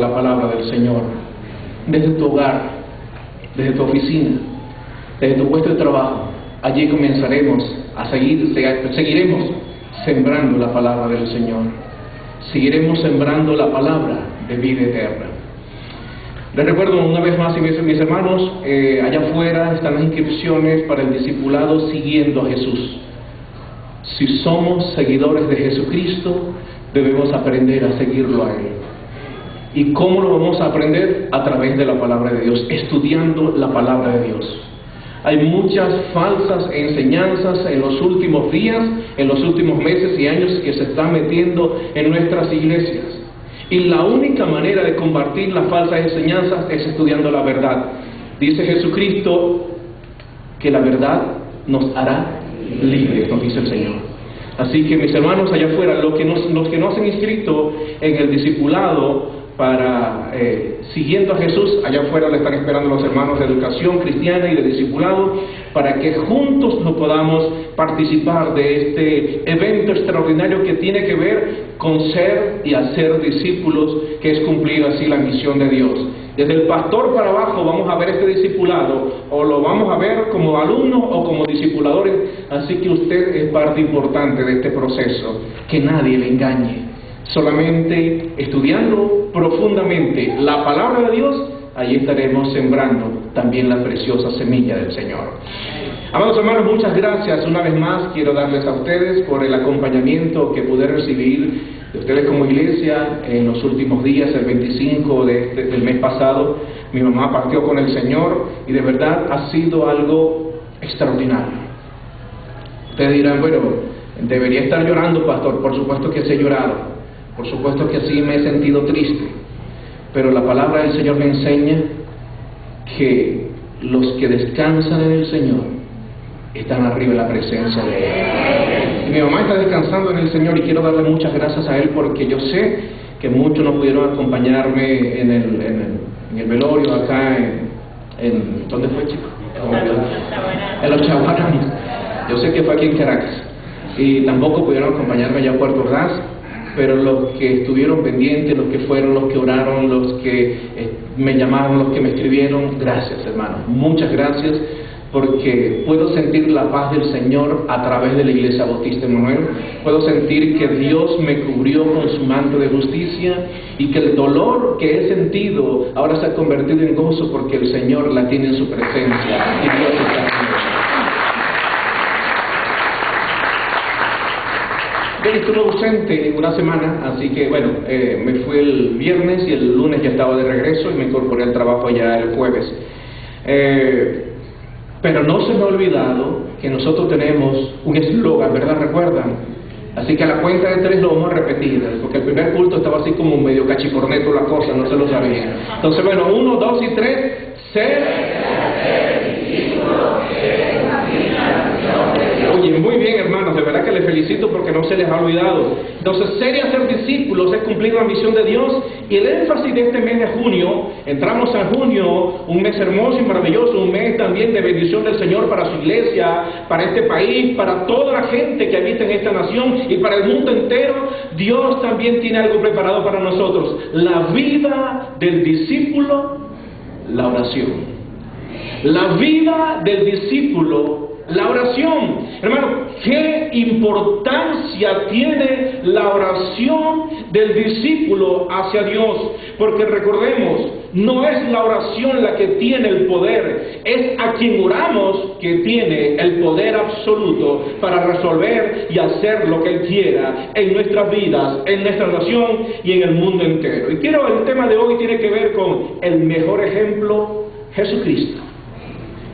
la palabra del Señor. Desde tu hogar, desde tu oficina, desde tu puesto de trabajo, allí comenzaremos a seguiremos sembrando la palabra del Señor. Seguiremos sembrando la palabra de vida eterna. Les recuerdo una vez más, mis hermanos, allá afuera están las inscripciones para el discipulado siguiendo a Jesús. Si somos seguidores de Jesucristo, debemos aprender a seguirlo a Él. ¿Y cómo lo vamos a aprender? A través de la palabra de Dios, estudiando la palabra de Dios. Hay muchas falsas enseñanzas en los últimos días, en los últimos meses y años que se están metiendo en nuestras iglesias. Y la única manera de combatir las falsas enseñanzas es estudiando la verdad. Dice Jesucristo que la verdad nos hará libres, nos dice el Señor. Así que mis hermanos allá afuera, los que no se han inscrito en el discipulado para siguiendo a Jesús, allá afuera le están esperando los hermanos de educación cristiana y de discipulado para que juntos nos podamos participar de este evento extraordinario que tiene que ver con ser y hacer discípulos, que es cumplir así la misión de Dios. Desde el pastor para abajo vamos a ver este discipulado, o lo vamos a ver como alumnos o como discipuladores, así que usted es parte importante de este proceso, que nadie le engañe. Solamente estudiando profundamente la palabra de Dios, ahí estaremos sembrando también la preciosa semilla del Señor. Amados hermanos, muchas gracias una vez más. Quiero darles a ustedes por el acompañamiento que pude recibir de ustedes como iglesia en los últimos días. El 25 del mes pasado mi mamá partió con el Señor y de verdad ha sido algo extraordinario. Ustedes dirán, bueno, debería estar llorando, pastor. Por supuesto que sí he llorado. Por supuesto que sí me he sentido triste, pero la palabra del Señor me enseña que los que descansan en el Señor están arriba en la presencia de Él. Y mi mamá está descansando en el Señor y quiero darle muchas gracias a Él porque yo sé que muchos no pudieron acompañarme en el velorio acá en ¿dónde fue, chico? En los Chaguaramas. Yo sé que fue aquí en Caracas y tampoco pudieron acompañarme allá a Puerto Ordaz. Pero los que estuvieron pendientes, los que fueron, los que oraron, los que me llamaron, los que me escribieron, gracias hermanos, muchas gracias, porque puedo sentir la paz del Señor a través de la Iglesia Bautista Emanuel. Puedo sentir que Dios me cubrió con su manto de justicia y que el dolor que he sentido ahora se ha convertido en gozo porque el Señor la tiene en su presencia y Dios está conmigo. Yo estuve ausente una semana, así que bueno, me fui el viernes y el lunes ya estaba de regreso y me incorporé al trabajo ya el jueves. Pero no se me ha olvidado que nosotros tenemos un eslogan, ¿verdad? ¿Recuerdan? Así que a la cuenta de 3 lo vamos a repetir, porque el primer culto estaba así como medio cachicorneto la cosa, no se lo sabía. Entonces bueno, 1, 2 y 3, Oye, muy bien hermanos, de verdad que les felicito porque no se les ha olvidado. Entonces, ser y hacer discípulos es cumplir la misión de Dios. Y el énfasis de este mes de junio, entramos a junio, un mes hermoso y maravilloso, un mes también de bendición del Señor para su iglesia, para este país, para toda la gente que habita en esta nación y para el mundo entero. Dios también tiene algo preparado para nosotros: la vida del discípulo, la oración. La vida del discípulo, la oración. Hermano, ¿qué importancia tiene la oración del discípulo hacia Dios? Porque recordemos, no es la oración la que tiene el poder, es a quien oramos que tiene el poder absoluto para resolver y hacer lo que Él quiera en nuestras vidas, en nuestra nación y en el mundo entero. Y el tema de hoy tiene que ver con el mejor ejemplo, Jesucristo.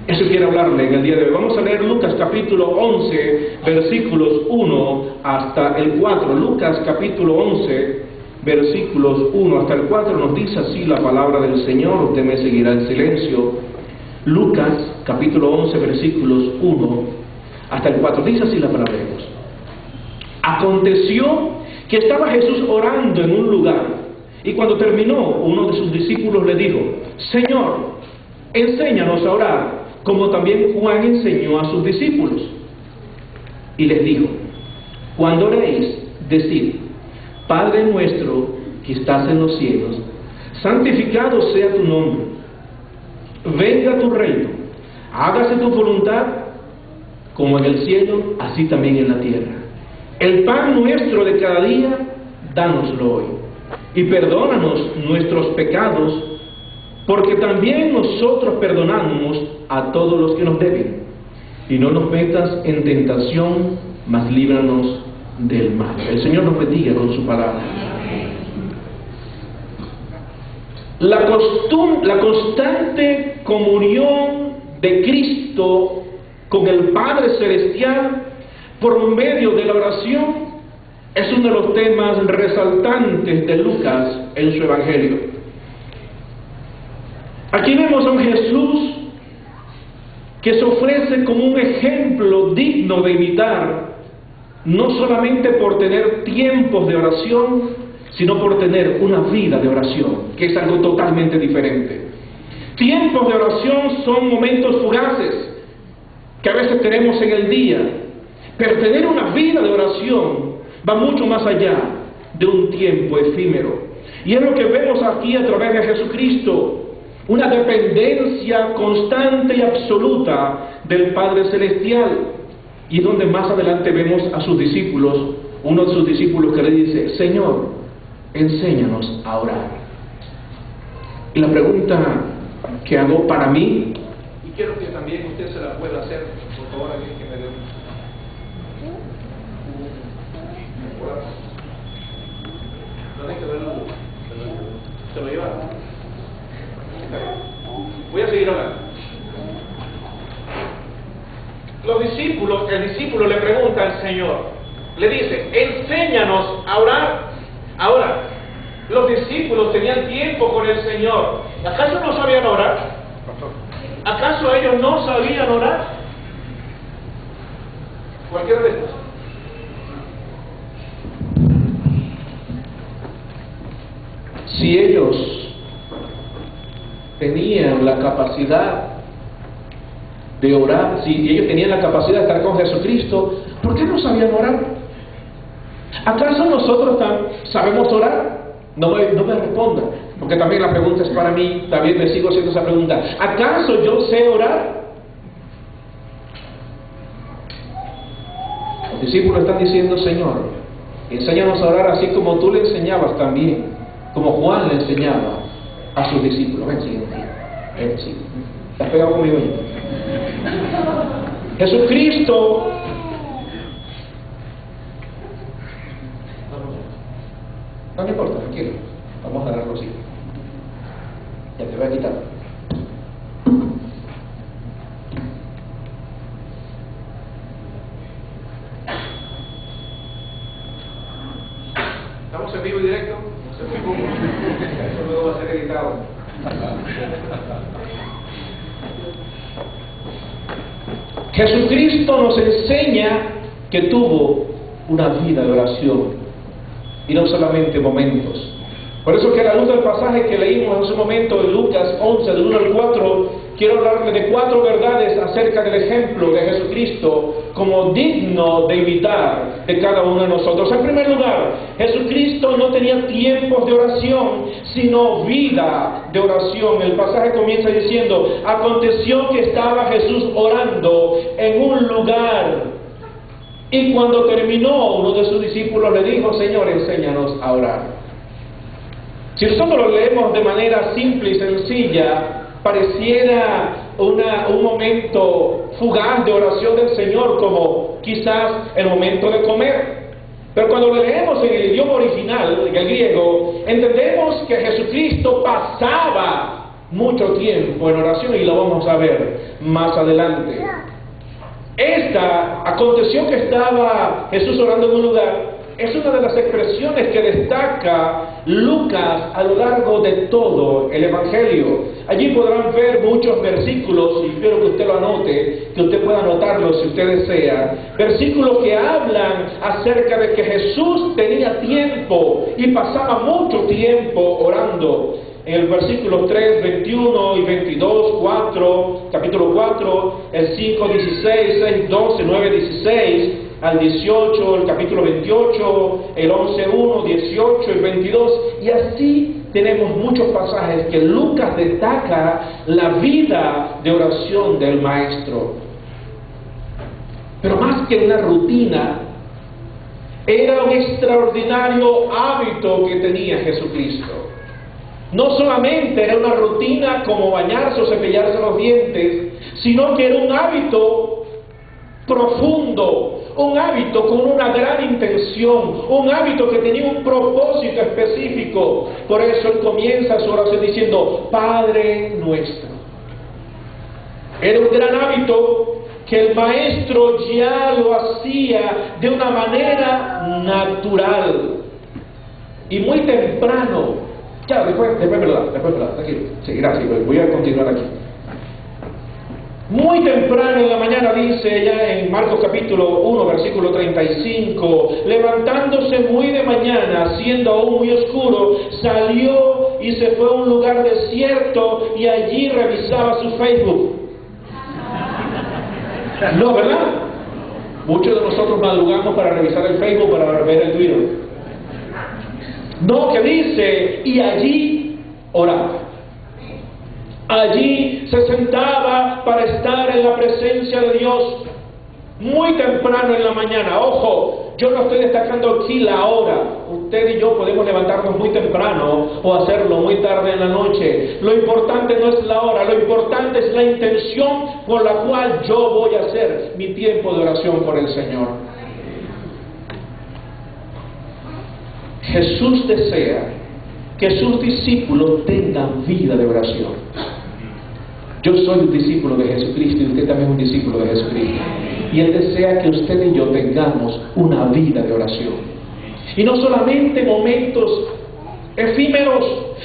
Eso quiero hablarle en el día de hoy. Vamos a leer Lucas capítulo 11, versículos 1 hasta el 4. Lucas capítulo 11, versículos 1 hasta el 4 nos dice así la palabra del Señor. Usted me seguirá en silencio. Lucas capítulo 11, versículos 1 hasta el 4. Dice así la palabra de Dios. Aconteció que estaba Jesús orando en un lugar, y cuando terminó, uno de sus discípulos le dijo: Señor, enséñanos a orar, como también Juan enseñó a sus discípulos. Y les dijo: cuando oréis, decid: Padre nuestro que estás en los cielos, santificado sea tu nombre, venga tu reino, hágase tu voluntad, como en el cielo, así también en la tierra. El pan nuestro de cada día, dánoslo hoy, y perdónanos nuestros pecados, porque también nosotros perdonamos a todos los que nos deben. Y no nos metas en tentación, mas líbranos del mal. El Señor nos bendiga con su palabra. La constante comunión de Cristo con el Padre Celestial por medio de la oración es uno de los temas resaltantes de Lucas en su Evangelio. Aquí vemos a un Jesús que se ofrece como un ejemplo digno de imitar, no solamente por tener tiempos de oración, sino por tener una vida de oración, que es algo totalmente diferente. Tiempos de oración son momentos fugaces que a veces tenemos en el día, pero tener una vida de oración va mucho más allá de un tiempo efímero. Y es lo que vemos aquí a través de Jesucristo, una dependencia constante y absoluta del Padre Celestial. Y donde más adelante vemos a sus discípulos, uno de sus discípulos que le dice: Señor, enséñanos a orar. Y la pregunta que hago para mí, y quiero que también usted se la pueda hacer, por favor, alguien que me dé no hay que verlo, se lo lleva. Voy a seguir hablando. El discípulo le pregunta al Señor, le dice: enséñanos a orar. Ahora, los discípulos tenían tiempo con el Señor. ¿Acaso no sabían orar? ¿Acaso ellos no sabían orar? Cualquiera de estos. Si ellos tenían la capacidad de orar, si ellos tenían la capacidad de estar con Jesucristo, ¿por qué no sabían orar? ¿Acaso nosotros sabemos orar? No me respondan, porque también la pregunta es para mí, también me sigo haciendo esa pregunta. ¿Acaso yo sé orar? Los discípulos están diciendo: Señor, enséñanos a orar así como tú le enseñabas también, como Juan le enseñaba a sus discípulos. Ven, sigue. ¿Estás pegado conmigo? Jesucristo no me importa, tranquilo, vamos a darlo así. Ya te voy a quitar. ¿Estamos en vivo y directo? No se preocupen, eso luego va a ser editado. Jesucristo nos enseña que tuvo una vida de oración, y no solamente momentos. Por eso que a la luz del pasaje que leímos hace un momento en Lucas 11, del 1 al 4, quiero hablarle de 4 verdades acerca del ejemplo de Jesucristo como digno de imitar de cada uno de nosotros. En primer lugar, Jesucristo no tenía tiempos de oración, sino vida de oración. El pasaje comienza diciendo: aconteció que estaba Jesús orando en un lugar, y cuando terminó, uno de sus discípulos le dijo: Señor, enséñanos a orar. Si nosotros lo leemos de manera simple y sencilla, pareciera un momento fugaz de oración del Señor, como quizás el momento de comer. Pero cuando lo leemos en el idioma original, en el griego, entendemos que Jesucristo pasaba mucho tiempo en oración, y lo vamos a ver más adelante. Aconteció que estaba Jesús orando en un lugar, es una de las expresiones que destaca Lucas a lo largo de todo el Evangelio. Allí podrán ver muchos versículos, y espero que usted lo anote, que usted pueda anotarlo si usted desea. Versículos que hablan acerca de que Jesús tenía tiempo y pasaba mucho tiempo orando. En el versículo 3, 21 y 22, 4, capítulo 4, el 5, 16, 6, 12, 9, 16, al 18, el capítulo 28, el 11, 1, 18 y 22, y así tenemos muchos pasajes que Lucas destaca la vida de oración del Maestro. Pero más que una rutina, era un extraordinario hábito que tenía Jesucristo. No solamente era una rutina como bañarse o cepillarse los dientes, sino que era un hábito profundo, un hábito con una gran intención, un hábito que tenía un propósito específico. Por eso él comienza su oración diciendo, Padre nuestro. Era un gran hábito que el Maestro ya lo hacía de una manera natural y muy temprano. Ya, después, ¿verdad? Tranquilo. Sí, gracias, voy a continuar aquí. Muy temprano en la mañana, dice ya en Marcos capítulo 1, versículo 35, levantándose muy de mañana, siendo aún muy oscuro, salió y se fue a un lugar desierto y allí revisaba su Facebook. No, ¿verdad? Muchos de nosotros madrugamos para revisar el Facebook, para ver el Twitter. No, que dice, y allí oraba. Allí se sentaba para estar en la presencia de Dios muy temprano en la mañana. Ojo, yo no estoy destacando aquí la hora. Usted y yo podemos levantarnos muy temprano o hacerlo muy tarde en la noche. Lo importante no es la hora, lo importante es la intención con la cual yo voy a hacer mi tiempo de oración por el Señor. Jesús desea que sus discípulos tengan vida de oración. Yo soy un discípulo de Jesucristo y usted también es un discípulo de Jesucristo. Y Él desea que usted y yo tengamos una vida de oración. Y no solamente momentos efímeros,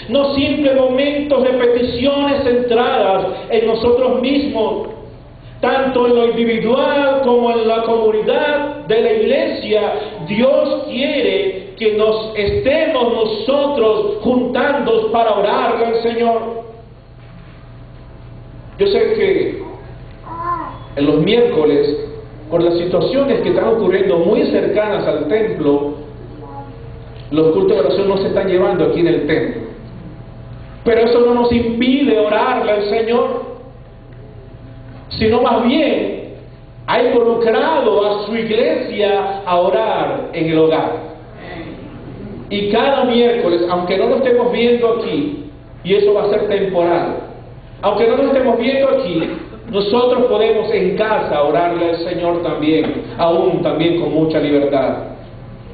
no simples momentos de peticiones centradas en nosotros mismos, tanto en lo individual como en la comunidad de la iglesia. Dios quiere que nos estemos nosotros juntando para orarle al Señor. Yo sé que en los miércoles, por las situaciones que están ocurriendo muy cercanas al templo, los cultos de oración no se están llevando aquí en el templo. Pero eso no nos impide orarle al Señor, sino más bien ha involucrado a su iglesia a orar en el hogar. Y cada miércoles, aunque no lo estemos viendo aquí, y eso va a ser temporal, aunque no lo estemos viendo aquí, nosotros podemos en casa orarle al Señor también, aún también con mucha libertad.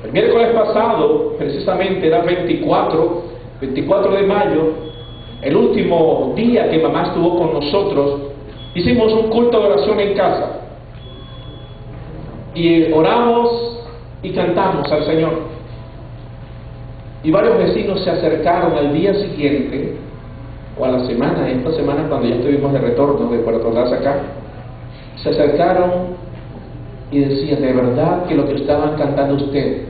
El miércoles pasado, precisamente era 24 de mayo, el último día que mamá estuvo con nosotros, hicimos un culto de oración en casa. Y oramos y cantamos al Señor. Y varios vecinos se acercaron al día siguiente, o a la semana, esta semana cuando ya estuvimos de retorno de Puerto Ordaz acá, se acercaron y decían, de verdad que lo que estaban cantando usted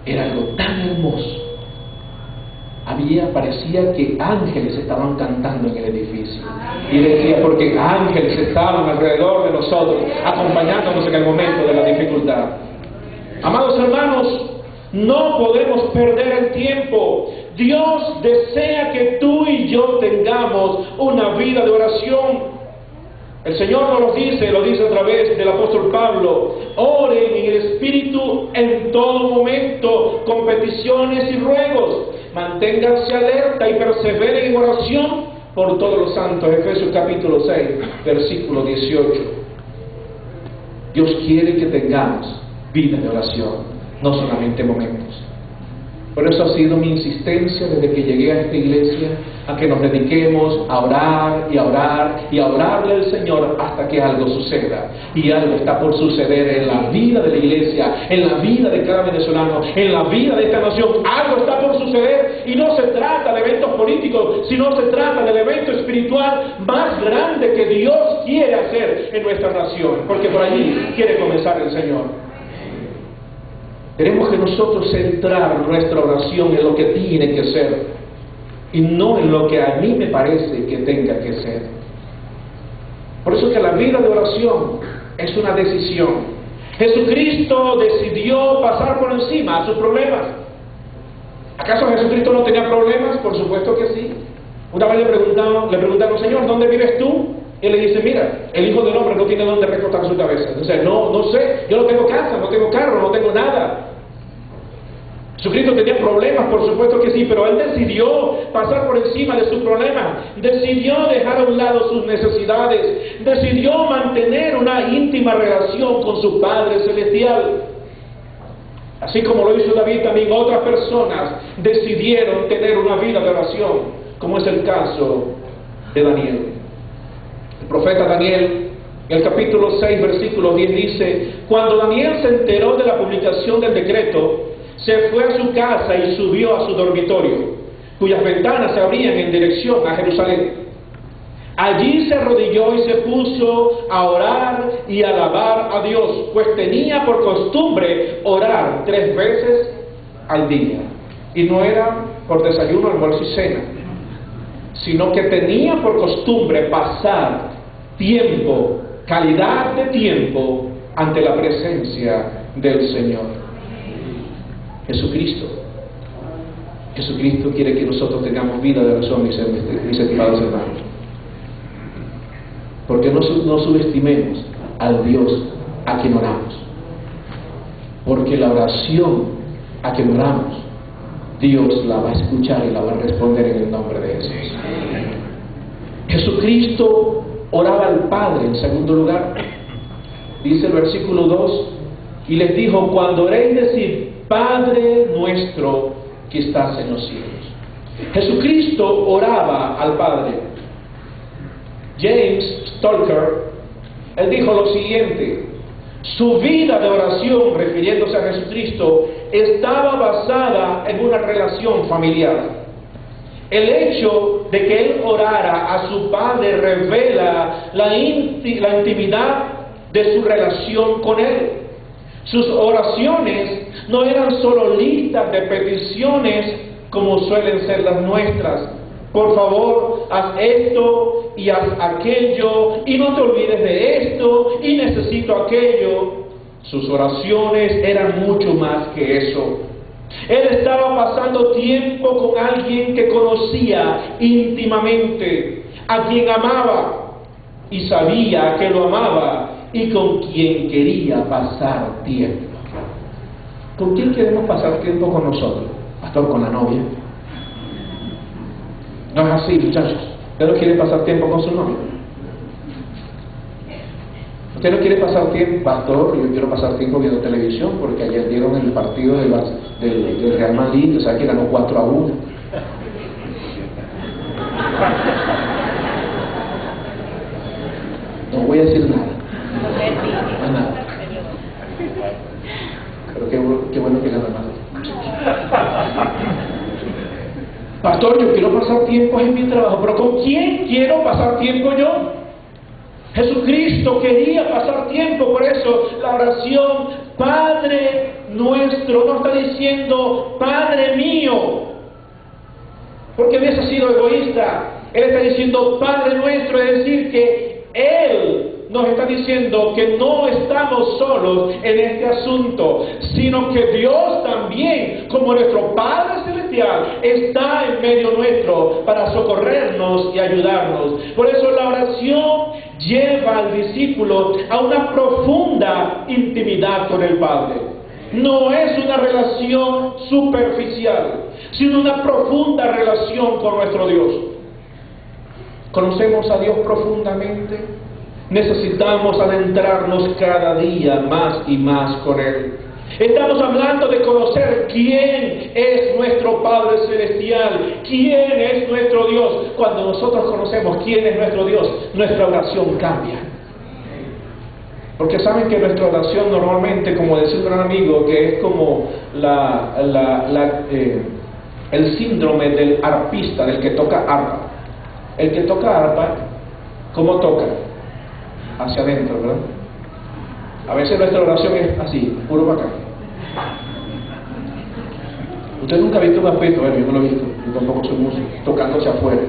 era algo tan hermoso. Parecía que ángeles estaban cantando en el edificio. Y decía, porque ángeles estaban alrededor de nosotros, acompañándonos en el momento de la dificultad. Amados hermanos, no podemos perder el tiempo. Dios desea que tú y yo tengamos una vida de oración. El Señor nos lo dice a través del apóstol Pablo: oren en el Espíritu en todo momento, con peticiones y ruegos. Manténganse alerta y perseveren en oración por todos los santos. Efesios capítulo 6, versículo 18. Dios quiere que tengamos vida de oración, no solamente momentos. Por eso ha sido mi insistencia desde que llegué a esta iglesia, a que nos dediquemos a orar y a orar y a orarle al Señor hasta que algo suceda. Y algo está por suceder en la vida de la iglesia, en la vida de cada venezolano, en la vida de esta nación. Algo está por suceder, y no se trata de eventos políticos, sino se trata del evento espiritual más grande que Dios quiere hacer en nuestra nación, porque por allí quiere comenzar el Señor. Tenemos que nosotros centrar nuestra oración en lo que tiene que ser y no en lo que a mí me parece que tenga que ser. Por eso que la vida de oración es una decisión. Jesucristo decidió pasar por encima a sus problemas, ¿Acaso Jesucristo no tenía problemas? Por supuesto que sí. Una vez le preguntaron, Señor, ¿dónde vives tú? Y él le dice, mira, el Hijo del Hombre no tiene dónde recostar su cabeza. Entonces, no sé, yo no tengo casa, no tengo carro, no tengo nada. Jesucristo tenía problemas, por supuesto que sí, pero Él decidió pasar por encima de sus problemas, decidió dejar a un lado sus necesidades, decidió mantener una íntima relación con su Padre Celestial. Así como lo hizo David, también otras personas decidieron tener una vida de oración, como es el caso de Daniel. El profeta Daniel, en el capítulo 6, versículo 10 dice, cuando Daniel se enteró de la publicación del decreto, se fue a su casa y subió a su dormitorio, cuyas ventanas se abrían en dirección a Jerusalén. Allí se arrodilló y se puso a orar y alabar a Dios, pues tenía por costumbre orar 3 veces al día. Y no era por desayuno, almuerzo y cena, sino que tenía por costumbre pasar tiempo, calidad de tiempo, ante la presencia del Señor. Jesucristo quiere que nosotros tengamos vida de oración, mis estimados hermanos. Porque no subestimemos al Dios a quien oramos. Porque la oración a quien oramos, Dios la va a escuchar y la va a responder en el nombre de Jesús. Jesucristo oraba al Padre en segundo lugar. Dice el versículo 2, y les dijo, cuando oréis decid, Padre nuestro que estás en los cielos. Jesucristo oraba al Padre. James Stalker, él dijo lo siguiente, su vida de oración, refiriéndose a Jesucristo, estaba basada en una relación familiar. El hecho de que él orara a su Padre revela la intimidad de su relación con él. Sus oraciones no eran solo listas de peticiones como suelen ser las nuestras. Por favor, haz esto y haz aquello, y no te olvides de esto, y necesito aquello. Sus oraciones eran mucho más que eso. Él estaba pasando tiempo con alguien que conocía íntimamente, a quien amaba, y sabía que lo amaba, y con quien quería pasar tiempo. ¿Con quién queremos pasar tiempo con nosotros? Pastor, con la novia. No es así, muchachos. ¿Usted no quiere pasar tiempo con su novia? ¿Usted no quiere pasar tiempo? Pastor, yo quiero pasar tiempo viendo televisión porque ayer dieron el partido del Real Madrid, o sea que ganó 4-1. No voy a decir nada. No nada. Pero qué bueno que gana más. Pastor, yo quiero pasar tiempo en mi trabajo, pero ¿con quién quiero pasar tiempo yo? Jesucristo quería pasar tiempo, por eso la oración Padre nuestro no está diciendo Padre mío, porque hubiese sido egoísta. Él está diciendo Padre nuestro, es decir que Él nos está diciendo que no estamos solos en este asunto, sino que Dios también, como nuestro Padre Celestial, está en medio nuestro para socorrernos y ayudarnos. Por eso la oración lleva al discípulo a una profunda intimidad con el Padre. No es una relación superficial, sino una profunda relación con nuestro Dios. ¿Conocemos a Dios profundamente? Necesitamos adentrarnos cada día más y más con Él. Estamos hablando de conocer quién es nuestro Padre Celestial, quién es nuestro Dios. Cuando nosotros conocemos quién es nuestro Dios, nuestra oración cambia. Porque saben que nuestra oración normalmente, como decía un gran amigo, que es como el síndrome del arpista, del que toca arpa. El que toca arpa, ¿cómo toca? Hacia adentro, ¿verdad? A veces nuestra oración es así, puro para acá. Usted nunca ha visto un aspecto, bueno, yo no lo he visto, yo tampoco soy músico, tocando hacia afuera.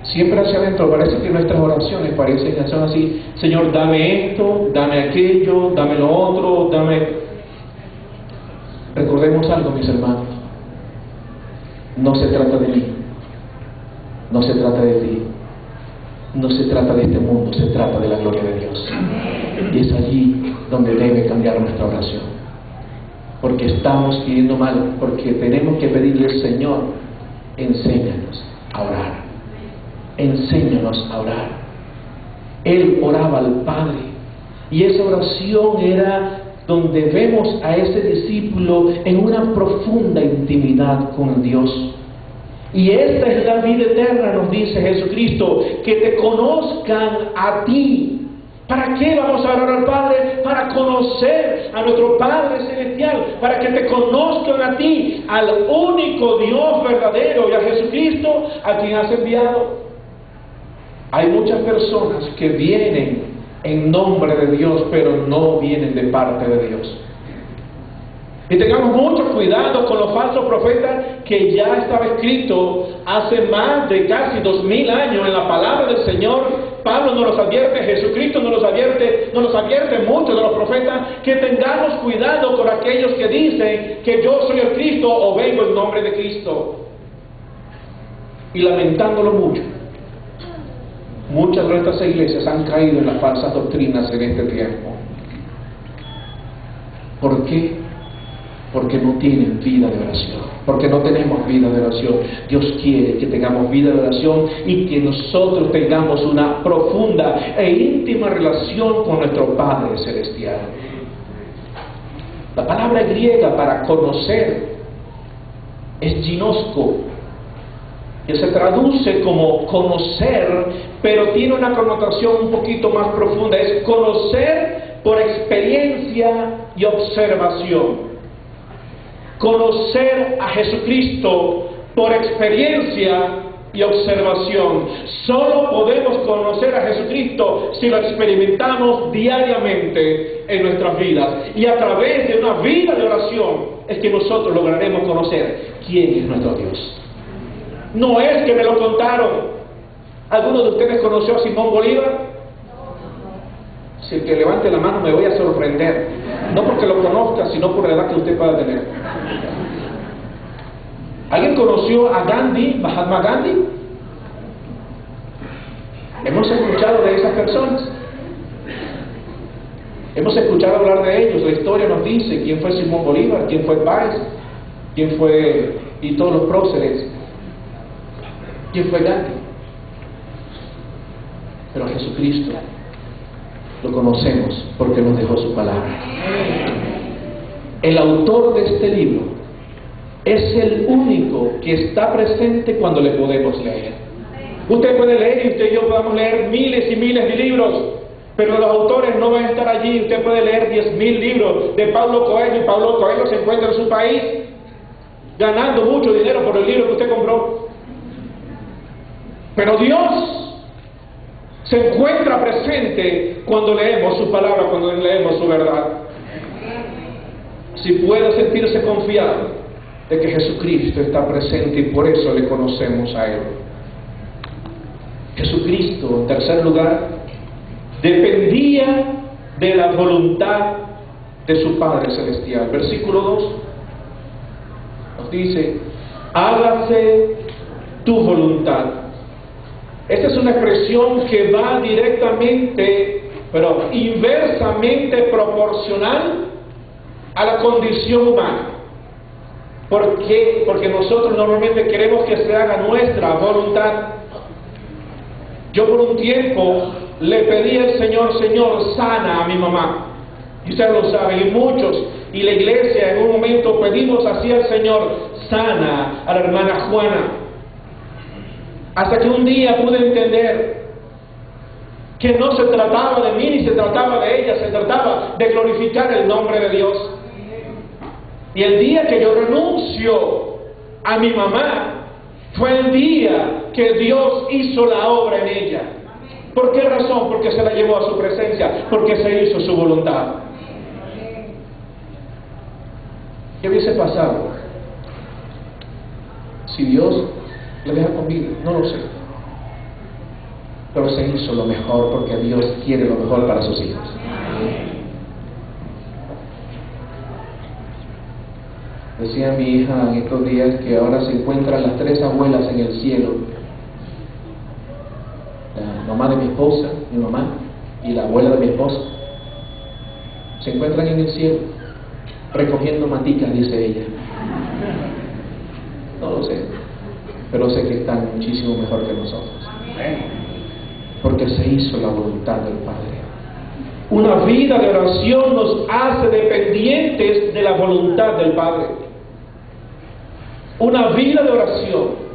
Siempre hacia adentro. Parece que nuestras oraciones parecen que son así: Señor, dame esto, dame aquello, dame lo otro, dame... Recordemos algo, mis hermanos. No se trata de mí, no se trata de ti, no se trata de este mundo, se trata de la gloria de Dios. Y es allí donde debe cambiar nuestra oración, porque estamos pidiendo mal, porque tenemos que pedirle al Señor, enséñanos a orar, enséñanos a orar. Él oraba al Padre, y esa oración era donde vemos a ese discípulo en una profunda intimidad con Dios. Y esta es la vida eterna, nos dice Jesucristo, que te conozcan a ti. ¿Para qué vamos a orar al Padre? Para conocer a nuestro Padre Celestial, para que te conozcan a ti, al único Dios verdadero, y a Jesucristo, a quien has enviado. Hay muchas personas que vienen en nombre de Dios, pero no vienen de parte de Dios. Y tengamos mucho cuidado con los falsos profetas, que ya estaba escrito hace más de casi 2000 años en la palabra del Señor. Pablo nos los advierte, Jesucristo nos los advierte muchos de los profetas, que tengamos cuidado con aquellos que dicen que yo soy el Cristo o vengo en nombre de Cristo. Y lamentándolo mucho, muchas de nuestras iglesias han caído en las falsas doctrinas en este tiempo. ¿Por qué? Porque no tienen vida de oración, porque no tenemos vida de oración. Dios quiere que tengamos vida de oración y que nosotros tengamos una profunda e íntima relación con nuestro Padre Celestial. La palabra griega para conocer es ginosko, que se traduce como conocer, pero tiene una connotación un poquito más profunda. Es conocer por experiencia y observación. Conocer a Jesucristo por experiencia y observación. Solo podemos conocer a Jesucristo si lo experimentamos diariamente en nuestras vidas. Y a través de una vida de oración es que nosotros lograremos conocer quién es nuestro Dios. No es que me lo contaron. ¿Alguno de ustedes conoció a Simón Bolívar? Si el que levante la mano me voy a sorprender. No porque lo conozca, sino por la edad que usted pueda tener. ¿Alguien conoció a Gandhi, Mahatma Gandhi? Hemos escuchado de esas personas. Hemos escuchado hablar de ellos. La historia nos dice quién fue Simón Bolívar, quién fue Páez, quién fue, y todos los próceres. ¿Quién fue Gandhi? Pero a Jesucristo lo conocemos porque nos dejó su palabra. El autor de este libro es el único que está presente cuando le podemos leer. Usted puede leer y usted y yo podemos leer miles y miles de libros, pero los autores no van a estar allí. Usted puede leer 10.000 libros de Paulo Coelho, y Paulo Coelho se encuentra en su país ganando mucho dinero por el libro que usted compró. Pero Dios se encuentra presente cuando leemos su palabra, cuando leemos su verdad. Si puede sentirse confiado de que Jesucristo está presente y por eso le conocemos a Él. Jesucristo, en tercer lugar, dependía de la voluntad de su Padre Celestial. Versículo 2 nos dice: hágase tu voluntad. Esta es una expresión que va directamente, pero inversamente proporcional a la condición humana. ¿Por qué? Porque nosotros normalmente queremos que se haga nuestra voluntad. Yo por un tiempo le pedí al Señor: Señor, sana a mi mamá. Y ustedes lo saben, y muchos, y la iglesia en un momento pedimos así al Señor: sana a la hermana Juana. Hasta que un día pude entender que no se trataba de mí ni se trataba de ella, se trataba de glorificar el nombre de Dios. Y el día que yo renuncio a mi mamá, fue el día que Dios hizo la obra en ella. ¿Por qué razón? Porque se la llevó a su presencia, porque se hizo su voluntad. ¿Qué hubiese pasado si Dios le deja con vida? No lo sé. Pero se hizo lo mejor porque Dios quiere lo mejor para sus hijos. Decía mi hija en estos días que ahora se encuentran las 3 abuelas en el cielo. La mamá de mi esposa, mi mamá, y la abuela de mi esposa. Se encuentran en el cielo, recogiendo maticas, dice ella. No lo sé, pero sé que están muchísimo mejor que nosotros. Porque se hizo la voluntad del Padre. Una vida de oración nos hace dependientes de la voluntad del Padre. Una vida de oración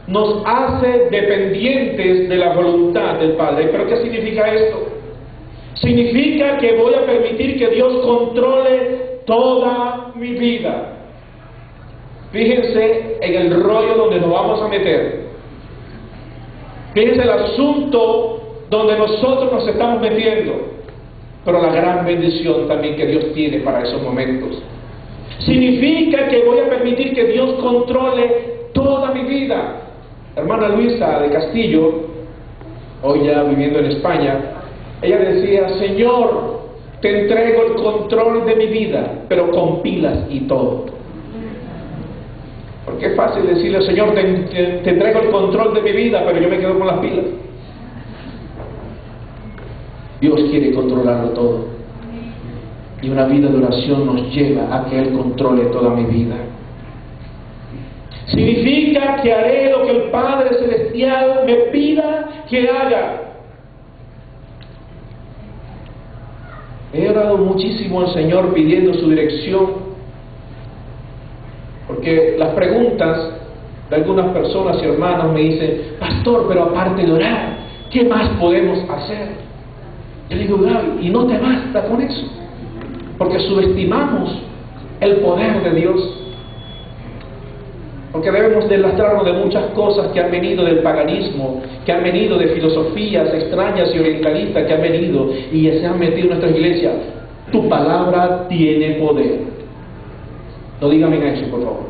nos hace dependientes de la voluntad del Padre. ¿Pero qué significa esto? Significa que voy a permitir que Dios controle toda mi vida. Fíjense en el rollo donde nos vamos a meter. Fíjense el asunto donde nosotros nos estamos metiendo, pero la gran bendición también que Dios tiene para esos momentos. Significa que voy a permitir que Dios controle toda mi vida. Hermana Luisa de Castillo, hoy ya viviendo en España, ella decía: Señor, te entrego el control de mi vida, pero con pilas y todo. Porque es fácil decirle: Señor, te entrego el control de mi vida, pero yo me quedo con las pilas. Dios quiere controlarlo todo. Y una vida de oración nos lleva a que Él controle toda mi vida. Significa que haré lo que el Padre Celestial me pida que haga. He orado muchísimo al Señor pidiendo su dirección, porque las preguntas de algunas personas y hermanos me dicen: pastor, pero aparte de orar, ¿qué más podemos hacer? Yo le digo: Gaby, ¿y no te basta con eso? Porque subestimamos el poder de Dios. Porque debemos deslastrarnos de muchas cosas que han venido del paganismo, que han venido de filosofías extrañas y orientalistas que han venido y se han metido en nuestras iglesias. Tu palabra tiene poder. No díganme eso, por favor.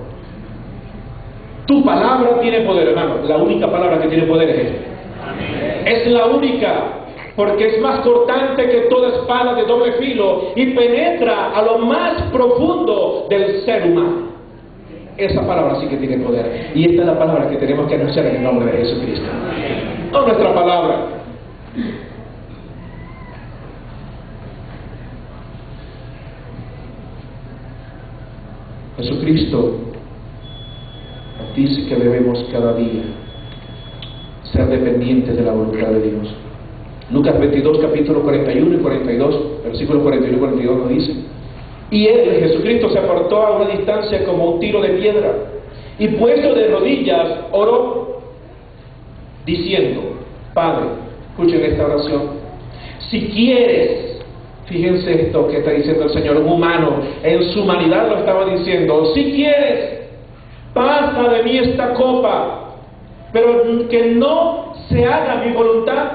Tu palabra tiene poder, hermano. La única palabra que tiene poder es esta. Es la única. Porque es más cortante que toda espada de doble filo y penetra a lo más profundo del ser humano. Esa palabra sí que tiene poder. Y esta es la palabra que tenemos que anunciar en el nombre de Jesucristo. No nuestra palabra. Jesucristo dice que debemos cada día ser dependientes de la voluntad de Dios. Lucas 22, capítulo 41 y 42, versículos 41 y 42 nos dice: y él, Jesucristo, se apartó a una distancia como un tiro de piedra, y puesto de rodillas, oró, diciendo: Padre, escuchen esta oración, si quieres, fíjense esto que está diciendo el Señor, un humano, en su humanidad lo estaba diciendo: si quieres, pasa de mí esta copa, pero que no se haga mi voluntad,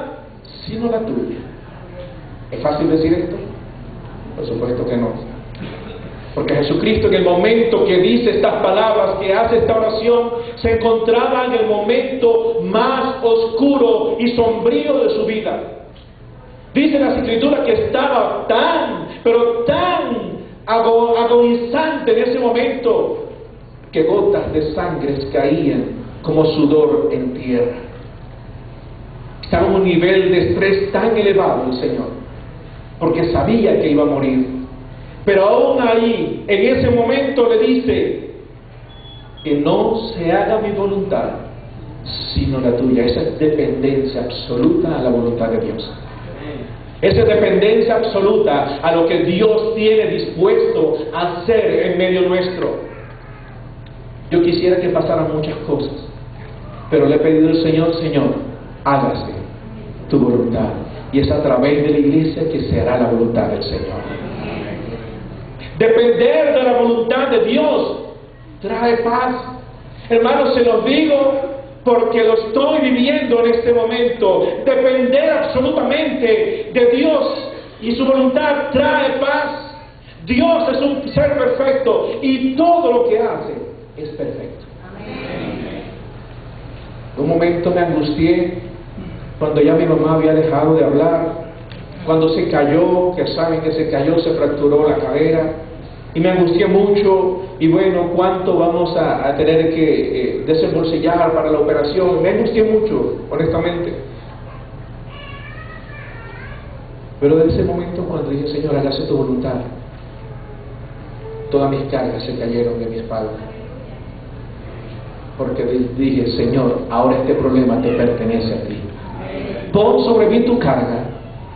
sino la tuya. ¿Es fácil decir esto? Por supuesto que no. Porque Jesucristo, en el momento que dice estas palabras, que hace esta oración, se encontraba en el momento más oscuro y sombrío de su vida. Dice las Escrituras que estaba tan, pero tan agonizante en ese momento, que gotas de sangre caían como sudor en tierra. Estaba en un nivel de estrés tan elevado el Señor, porque sabía que iba a morir. Pero aún ahí, en ese momento le dice: que no se haga mi voluntad, sino la tuya. Esa es dependencia absoluta a la voluntad de Dios. Esa es dependencia absoluta a lo que Dios tiene dispuesto a hacer en medio nuestro. Yo quisiera que pasaran muchas cosas, pero le he pedido al Señor: Señor, hágase tu voluntad. Y es a través de la iglesia que se hará la voluntad del Señor. Depender de la voluntad de Dios trae paz. Hermanos, se los digo porque lo estoy viviendo en este momento. Depender absolutamente de Dios y su voluntad trae paz. Dios es un ser perfecto y todo lo que hace es perfecto. En un momento me angustié cuando ya mi mamá había dejado de hablar, cuando se cayó, que saben que se cayó, se fracturó la cadera. y me angustia mucho, y bueno, ¿cuánto vamos a tener que desembolsillar para la operación? Me angustia mucho, honestamente. Pero en ese momento cuando dije, Señor, hágase tu voluntad, todas mis cargas se cayeron de mi espalda. Porque dije, Señor, ahora este problema te pertenece a ti. Pon sobre mí tu carga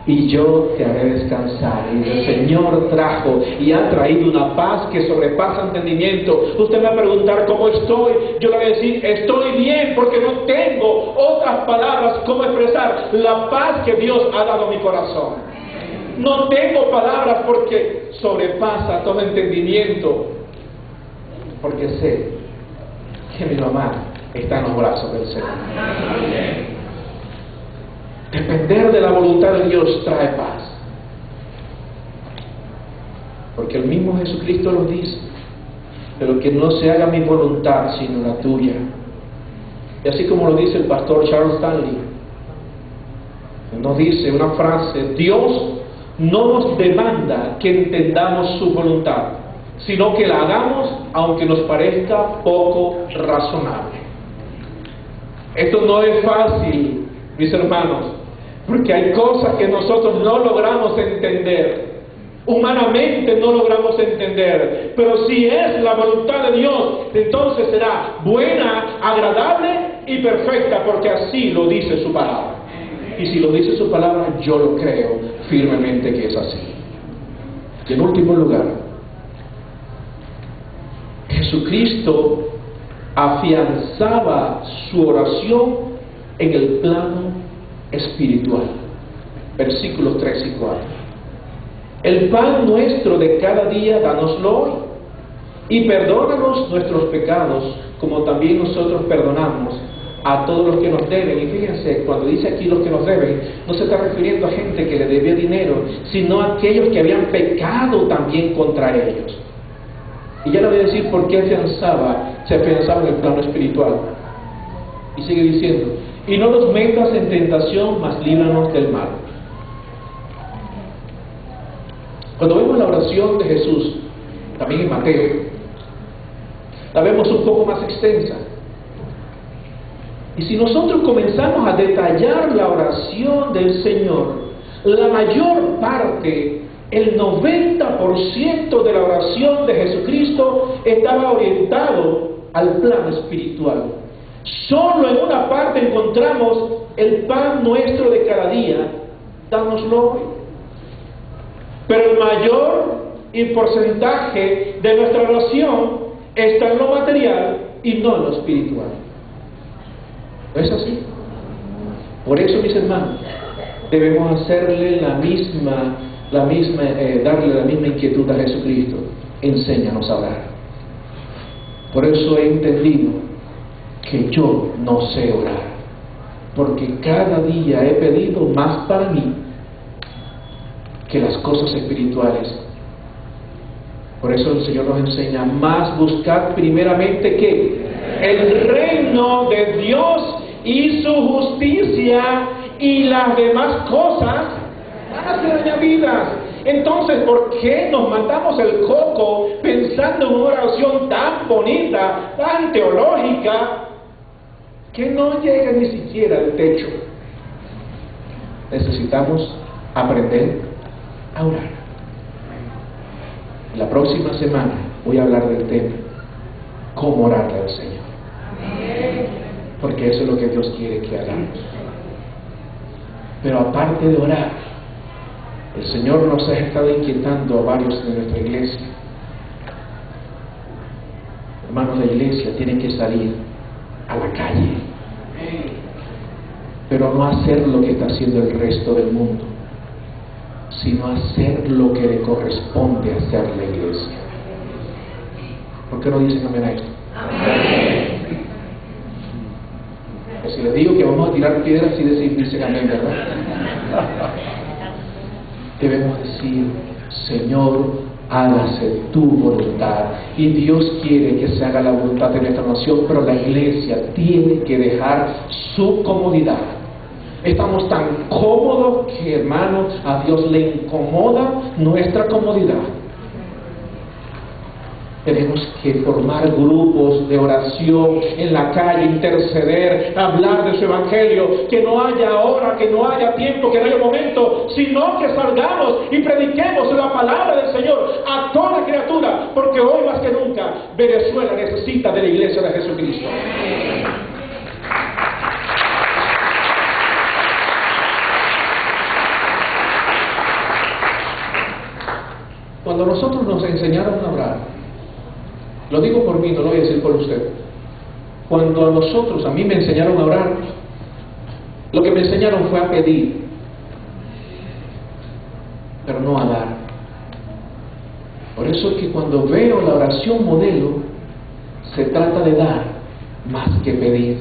y yo te haré descansar. Y el Señor trajo y ha traído una paz que sobrepasa entendimiento. Usted me va a preguntar cómo estoy. Yo le voy a decir, estoy bien, porque no tengo otras palabras como expresar la paz que Dios ha dado a mi corazón. No tengo palabras porque sobrepasa todo entendimiento. Porque sé que mi mamá está en los brazos del Señor. Depender de la voluntad de Dios trae paz. Porque el mismo Jesucristo lo dice, pero que no se haga mi voluntad sino la tuya. Y así como lo dice el pastor Charles Stanley, nos dice una frase: Dios no nos demanda que entendamos su voluntad, sino que la hagamos aunque nos parezca poco razonable. Esto no es fácil, mis hermanos, porque hay cosas que nosotros no logramos entender. Humanamente no logramos entender, pero si es la voluntad de Dios, entonces será buena, agradable y perfecta, porque así lo dice su palabra. Y si lo dice su palabra, yo lo creo firmemente que es así. Y en último lugar, Jesucristo afianzaba su oración en el plano espiritual. Versículos 3 y 4. El pan nuestro de cada día, dánoslo hoy, y perdónanos nuestros pecados, como también nosotros perdonamos a todos los que nos deben. Y fíjense, cuando dice aquí los que nos deben, no se está refiriendo a gente que le debía dinero, sino a aquellos que habían pecado también contra ellos. Y ya le voy a decir por qué se afianzaba en el plano espiritual. Y sigue diciendo: y no nos metas en tentación, mas líbranos del mal. Cuando vemos la oración de Jesús, también en Mateo, la vemos un poco más extensa. Y si nosotros comenzamos a detallar la oración del Señor, la mayor parte, el 90% de la oración de Jesucristo estaba orientado al plano espiritual. Solo en una parte encontramos el pan nuestro de cada día, dánoslo hoy. Pero el mayor porcentaje de nuestra oración está en lo material y no en lo espiritual. ¿No es así? Por eso, mis hermanos, debemos hacerle darle la misma inquietud a Jesucristo. Enséñanos a orar. Por eso he entendido que yo no sé orar, porque cada día he pedido más para mí que las cosas espirituales. Por eso el Señor nos enseña: más buscar primeramente ¿qué? El reino de Dios y su justicia, y las demás cosas van a ser añadidas. Entonces, ¿por qué nos matamos el coco pensando en una oración tan bonita, tan teológica, que no llega ni siquiera al techo? Necesitamos aprender a orar. La próxima semana voy a hablar del tema: cómo orarle al Señor. Porque eso es lo que Dios quiere que hagamos. Pero aparte de orar, el Señor nos ha estado inquietando a varios de nuestra iglesia. Hermanos, la iglesia tiene que salir a la calle, pero no hacer lo que está haciendo el resto del mundo, sino hacer lo que le corresponde hacer la iglesia. ¿Por qué no dicen amén a esto? Amén. Si les digo que vamos a tirar piedras, sí dicen amén, ¿verdad? Debemos decir: Señor, hágase tu voluntad. Y Dios quiere que se haga la voluntad de nuestra nación, pero la iglesia tiene que dejar su comodidad. Estamos tan cómodos que, hermanos, a Dios le incomoda nuestra comodidad. Tenemos que formar grupos de oración en la calle, interceder, hablar de su evangelio, que no haya hora, que no haya tiempo, que no haya momento, sino que salgamos y prediquemos la palabra del Señor a toda criatura, porque hoy más que nunca Venezuela necesita de la iglesia de Jesucristo. Cuando nosotros nos enseñaron a orar, lo digo por mí, no lo voy a decir por usted. Cuando a mí me enseñaron a orar, lo que me enseñaron fue a pedir, pero no a dar. Por eso es que cuando veo la oración modelo, se trata de dar más que pedir.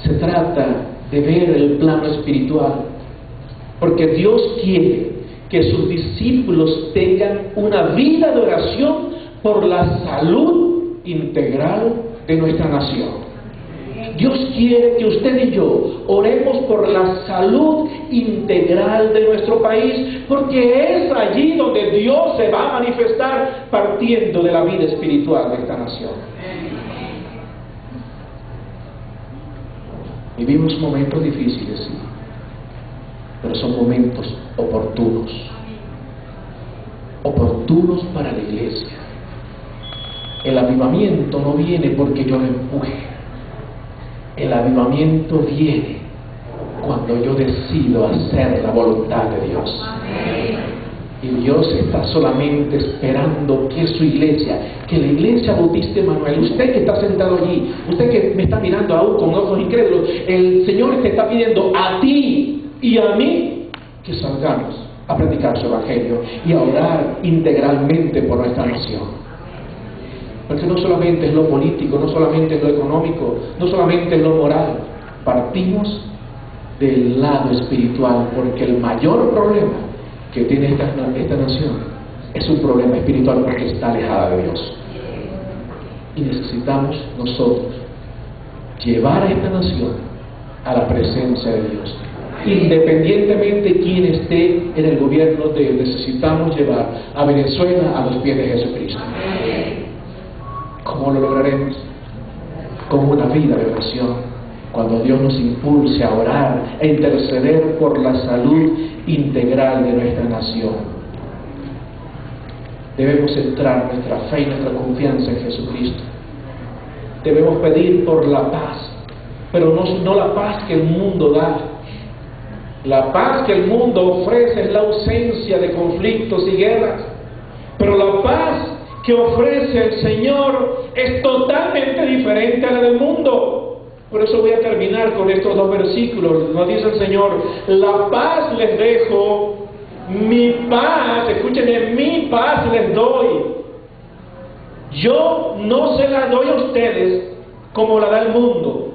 Se trata de ver el plano espiritual, porque Dios quiere que sus discípulos tengan una vida de oración por la salud integral de nuestra nación. Dios quiere que usted y yo oremos por la salud integral de nuestro país, porque es allí donde Dios se va a manifestar partiendo de la vida espiritual de esta nación. Vivimos momentos difíciles, sí, pero son momentos oportunos para la iglesia. El avivamiento no viene porque yo lo empuje. El avivamiento viene cuando yo decido hacer la voluntad de Dios. Y Dios está solamente esperando que su iglesia, que la iglesia Bautista Emanuel, usted que está sentado allí, usted que me está mirando aún con ojos incrédulos, el Señor te está pidiendo a ti y a mí que salgamos a predicar su evangelio y a orar integralmente por nuestra nación. Porque no solamente es lo político, no solamente es lo económico, no solamente es lo moral. Partimos del lado espiritual, porque el mayor problema que tiene esta nación es un problema espiritual, porque está alejada de Dios. Y necesitamos nosotros llevar a esta nación a la presencia de Dios. Independientemente de quién esté en el gobierno de Dios, necesitamos llevar a Venezuela a los pies de Jesucristo. ¿Cómo lo lograremos? Con una vida de oración, cuando Dios nos impulse a orar e interceder por la salud integral de nuestra nación. Debemos centrar nuestra fe y nuestra confianza en Jesucristo. Debemos pedir por la paz, pero no la paz que el mundo da. La paz que el mundo ofrece es la ausencia de conflictos y guerras, pero la paz que ofrece el Señor es totalmente diferente a la del mundo. Por eso voy a terminar con estos dos versículos. Nos dice el Señor: la paz les dejo, mi paz, escúchenme, mi paz les doy. Yo no se la doy a ustedes como la da el mundo.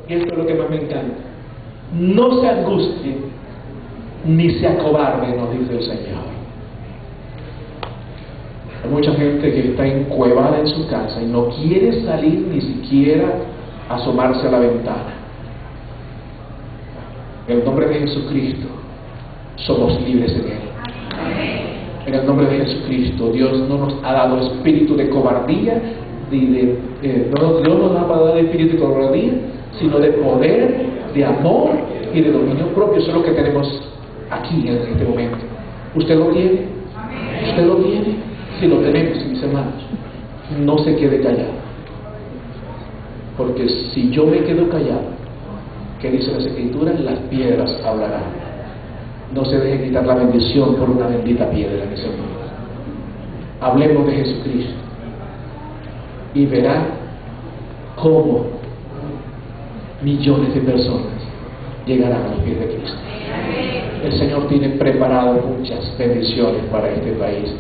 Y esto es lo que más me encanta: no se angustien ni se acobarden, nos dice el Señor. Hay mucha gente que está encuevada en su casa y no quiere salir ni siquiera asomarse a la ventana. En el nombre de Jesucristo somos libres en Él. En el nombre de Jesucristo, Dios no nos ha dado espíritu de cobardía, Dios no nos ha dado espíritu de cobardía, sino de poder, de amor y de dominio propio. Eso es lo que tenemos aquí en este momento. ¿Usted lo tiene? ¿Usted lo tiene? Si lo tenemos, mis hermanos, no se quede callado. Porque si yo me quedo callado, ¿qué dice las Escrituras? Las piedras hablarán. No se deje quitar la bendición por una bendita piedra, mis hermanos. Hablemos de Jesucristo y verá cómo millones de personas llegarán a los pies de Cristo. El Señor tiene preparado muchas bendiciones para este país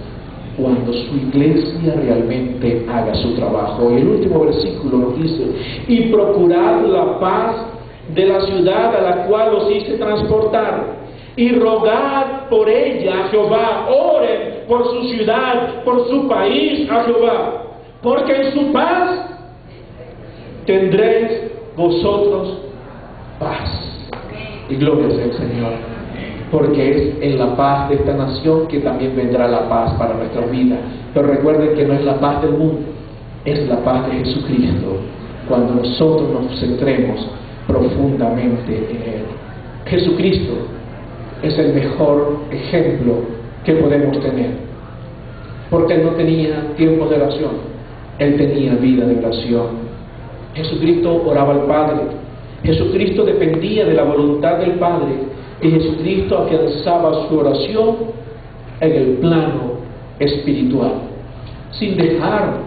cuando su iglesia realmente haga su trabajo. Y el último versículo nos dice: y procurad la paz de la ciudad a la cual os hice transportar, y rogad por ella a Jehová. Oren por su ciudad, por su país a Jehová, porque en su paz tendréis vosotros paz. Y gloria sea al Señor. porque es en la paz de esta nación que también vendrá la paz para nuestra vida. Pero recuerden que no es la paz del mundo, es la paz de Jesucristo, cuando nosotros nos centremos profundamente en Él. Jesucristo es el mejor ejemplo que podemos tener, porque Él no tenía tiempos de oración, Él tenía vida de oración. Jesucristo oraba al Padre, Jesucristo dependía de la voluntad del Padre, y Jesucristo afianzaba su oración en el plano espiritual, sin dejar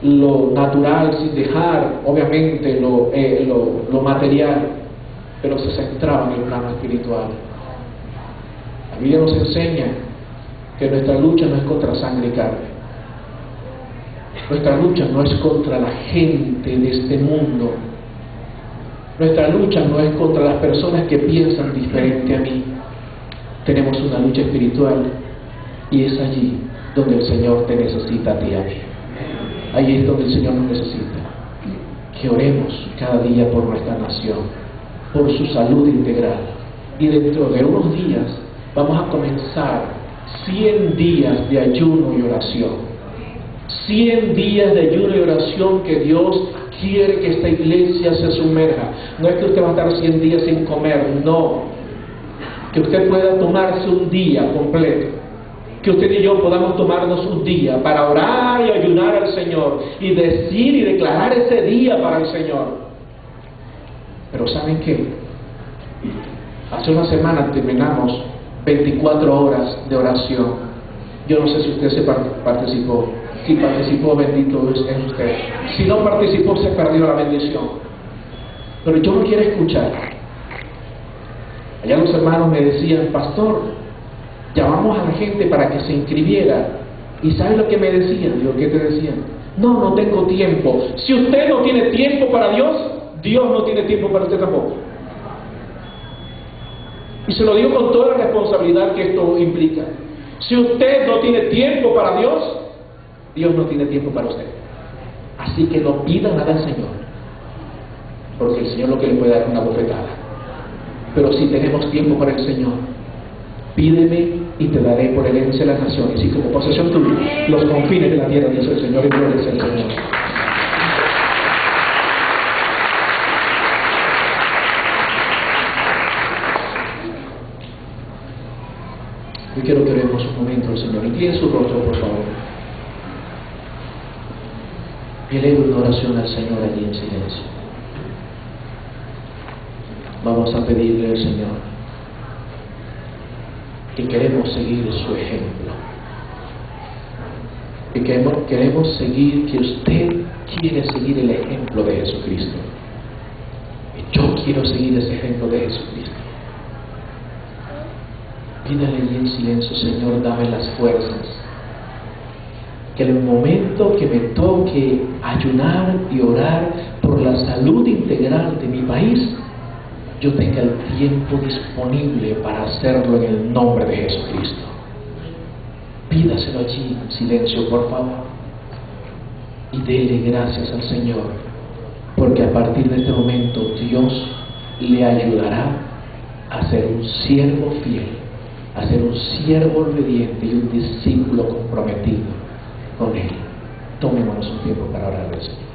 lo natural, sin dejar obviamente lo material, pero se centraba en el plano espiritual. La Biblia nos enseña que nuestra lucha no es contra sangre y carne. Nuestra lucha no es contra la gente de este mundo. Nuestra lucha no es contra las personas que piensan diferente a mí. Tenemos una lucha espiritual, y es allí donde el Señor te necesita a ti y a mí. Allí es donde el Señor nos necesita. Que oremos cada día por nuestra nación, por su salud integral. Y dentro de unos días vamos a comenzar 100 días de ayuno y oración. 100 días de ayuno y oración que Dios quiere que esta iglesia se sumerja. No es que usted va a estar 100 días sin comer, no. Que usted pueda tomarse un día completo. Que usted y yo podamos tomarnos un día para orar y ayunar al Señor y decir y declarar ese día para el Señor. Pero ¿saben qué? Hace una semana terminamos 24 horas de oración. Yo no sé si usted se participó. Si participó, bendito es usted. Si no participó, se perdió la bendición. Pero yo no quiero escuchar. Allá los hermanos me decían, pastor, llamamos a la gente para que se inscribiera. ¿Y sabe lo que me decían? Digo, ¿qué te decían? No tengo tiempo. Si usted no tiene tiempo para Dios, Dios no tiene tiempo para usted tampoco. Y se lo digo con toda la responsabilidad que esto implica. Si usted no tiene tiempo para Dios, Dios no tiene tiempo para usted. Así que no pida nada al Señor, porque el Señor lo que le puede dar es una bofetada. Pero si tenemos tiempo para el Señor, pídeme y te daré por herencia de las naciones y como posesión tuya los confines de la tierra, dice el Señor, y gloria sea el Señor. Yo quiero que oremos un momento al Señor. Incline su rostro, por favor. Y elevo una oración al Señor allí en silencio. Vamos a pedirle al Señor que queremos seguir su ejemplo. Y queremos seguir, que usted quiere seguir el ejemplo de Jesucristo. Y yo quiero seguir ese ejemplo de Jesucristo. Pídale allí en silencio, Señor, dame las fuerzas. Que en el momento que me toque ayunar y orar por la salud integral de mi país, yo tenga el tiempo disponible para hacerlo en el nombre de Jesucristo. Pídaselo allí en silencio, por favor, y dele gracias al Señor, porque a partir de este momento Dios le ayudará a ser un siervo fiel, a ser un siervo obediente y un discípulo comprometido con Él. Tomémonos un tiempo para orar al Señor.